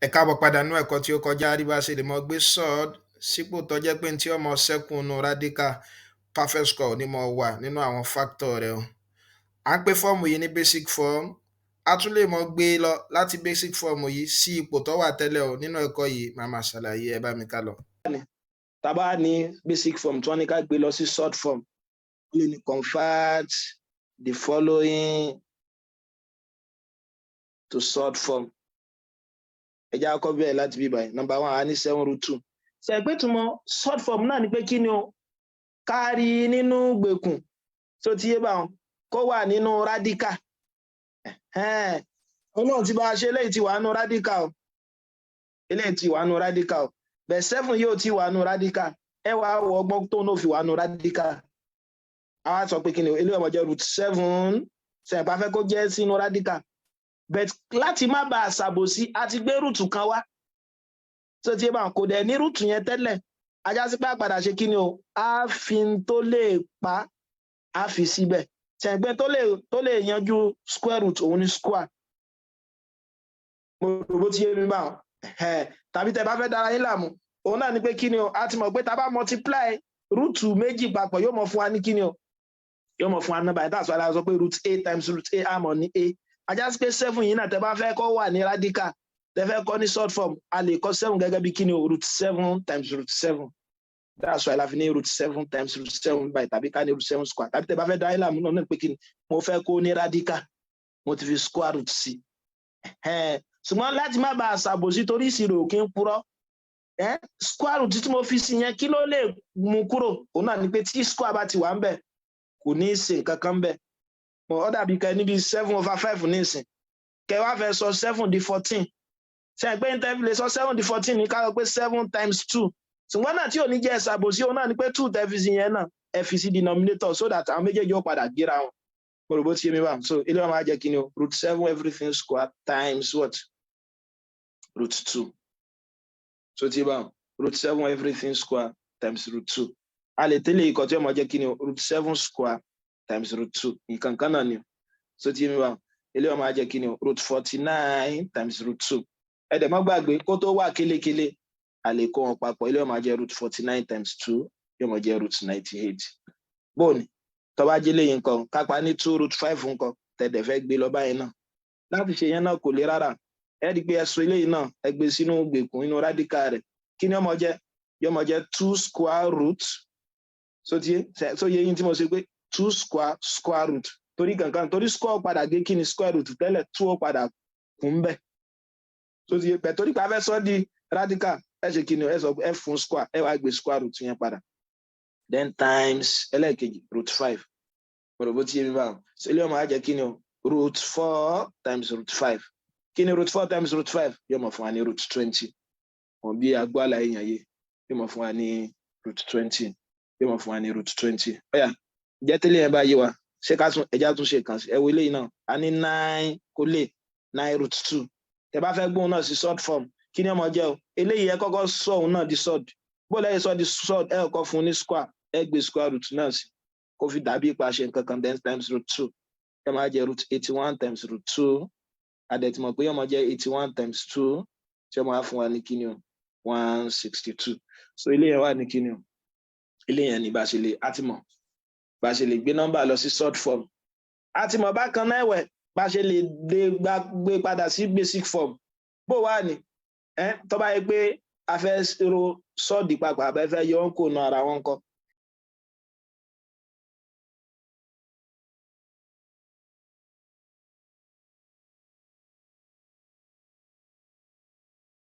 Ẹ káàbọ̀ padà nínú ẹ̀kọ́ tí ó kọjá rí bá ṣe lè mọ gbé sword sípò tó jẹ́ pé tí ọmọ ṣẹ́kùn nu radical perfect score ní mo wà nínú àwọn factor rẹ̀ o. À ń pè fọ́ọ̀mù yìí ní basic form. A tún lè mọ gbé lọ láti basic form yìí sí ipò tó wà tẹ́lẹ̀ o. Nínú ẹ̀kọ́ yìí màá máa ṣàlàyé, ẹ bá mi ká lọ. Tá bá ní basic form tí wọ́n ní ká gbé lọ sí short form, ó lè ní convert the following to short form. Ẹ jẹ́ àkọ́kọ́ bẹ̀rẹ̀ láti bí báyìí. Number 1, a ní 7√2. Ṣé pé túmọ̀ short form náà ni pé kí ni o? Kárí nínú gbèkùn tó ti yé bá wọn kó wà nínú radical. Ọlọ́run ti bá a ṣe eléyìí ti wà nínú radical o. Eléyìí ti wà nínú radical o. Bẹ̀ 7 yóò ti wà nínú radical. Ẹ wá wọ ọgbọ́n tó náà fi wà nínú radical. A wá sọ pé kí ni o? Eléyìí ọmọ jẹ́ √7. Ṣé ẹ bá fẹ́ kó jẹ́ sínú radical? But láti má bàa ṣàbòsí a ti gbé rúùtù kan wá tó ti bá kò dẹ̀ ní rúùtù yẹn tẹ́lẹ̀ ajá sí pé àpàdà ṣe kí ni o a fi tó lè pa a fi síbẹ̀ ṣẹ̀gbẹ́ tó lè yanjú square root òun ní square mo rò bó ti yé mi bá wọn tàbí tẹ bá fẹ́ dára yín láàmú òun náà ni pé kí ni o a ti mọ̀ pé tá bá multiply rúùtù méjì papọ̀ yóò mọ̀ fún wa ní kí ni o yóò mọ̀ fún wa nọ́mbà that's why I sọ pé √a times √a àmọ́ ní a. Ajá sí pé 7 yìí náà tẹ bá fẹ́ kó wà ní radical tẹ fẹ́ kó ní short form a lè kọ 7 gẹ́gẹ́ bí kí ni √7 times √7 that's why la fi ní √7 times √7 by tàbí ká ní √7 square tàbí tẹ bá fẹ́ dá ilé àmúnà náà pé kí ni mo fẹ́ kó ní radical mo ti fi square root sí ṣùgbọ́n láti má bàa ṣàbòsí torí ìṣirò kí n purọ́ square root tí mo fi sí yẹn kí ló lè mú kúrò òun náà ni pé tí square bá ti wà ń bẹ̀ kò ní í ṣe nǹkan kan bẹ̀ ó dàbí kẹ níbi 7/5 nísìn kẹ wá fẹ́ sọ 7 di 14 ṣe pé n tẹ́ fi lè sọ 7 di 14 ní ká sọ pé 7 times 2 ṣùgbọ́n náà tí ò ní jẹ́ ṣàbòsí òun náà ni pé 2 tẹ́ fi sí yẹn náà ẹ fi sí denominator so that àwọn méjèèjì ó padà gíra wọn mo rò bó ti yé mi wá so ilé wọn máa jẹ́ kí ni o √7 everything square times what √2 so ti bá √7 everything square times √2 a lè tẹ́lẹ̀ ikọ̀ tí ó máa jẹ́ kí ni o √7 square times √2 nǹkan kan náà ni so ti mi wá ilé ọmọ ajẹ́ kí ni √49 times √2 ẹ̀dẹ̀ má gbàgbé kó tó wà kélékélé a lè kó wọn papọ̀ ilé ọmọ ajẹ́ √49 times 2 yóò mọ̀ jẹ́ √98 bóòní tó bá jẹ́ lẹ́yìn nǹkan kápá ní 2√5 nǹkan tẹ̀dẹ̀ fẹ́ gbé lọ báyìí náà láti ṣe yẹn náà kò lè rárá ẹ rí pé ẹ̀sùn eléyìí náà ẹ gbé sínú gbèkùn inú radical rẹ̀ kí ni ọmọ jẹ́ yóò mọ̀ jẹ́ 2 square root so yẹ yín tí mo ṣe pé 2 square root torí kankan torí square padà gé kí ni square root tẹ́lẹ̀ 2 ó padà kún bẹ́ẹ̀ tó ti yẹ pẹ̀ torí pa fẹ́ sọ di radical ẹ ṣe kí ni ẹ sọ ẹ fún square ẹ wá gbé square root yẹn padà then times ẹlẹ́ẹ̀kejì √5 bọ̀dọ̀ bó ti yẹ mi báwọn so ilé ọmọ á jẹ́ kí ni √4 times √5 kí ni √4 times √5 yóò mọ̀ fún wa ní √20 wọn bí agbó àlàyé yẹn yé yóò mọ̀ fún wa ní √20 yóò mọ̀ fún wa ní √20 ọ̀yà jẹ́ tẹ́lẹ̀ yẹn bá yé wa ṣé ká tún ẹja tún ṣe kàn sí ẹwọ eléyìí náà a ní 9 kó lè 9√2 tẹ bá fẹ́ gbóhùn náà sí short form kí ni ọmọ jẹ́ o eléyìí ẹ kọ́kọ́ sọ òun náà di sword bó lẹ́yìn sọ di sword ẹ kọ́ fún ní square ẹ gbé square root náà sí kó fi dàbí ipa ṣe nǹkan kan then times √2 ẹ máa jẹ́ √81 times √2 àdẹ̀tìmọ̀ pé ọmọ jẹ́ 81 times 2 tí ọmọ á fún wa ní kí ni o 162 so eléyìí wà ní kí ni o eléyìí ní bá ṣe lè àtìmọ̀ bá ṣe lè gbé nọ́mbà lọ sí short form àti mọ̀ bákan náà ẹ̀wẹ̀ bá ṣe lè gbé padà sí basic form bó wà ní tó bá yẹ pé a fẹ́ ro sọ́ọ̀dì papọ̀ àbẹ́ fẹ́ yọ ọ́nkò náà ara wọn kọ́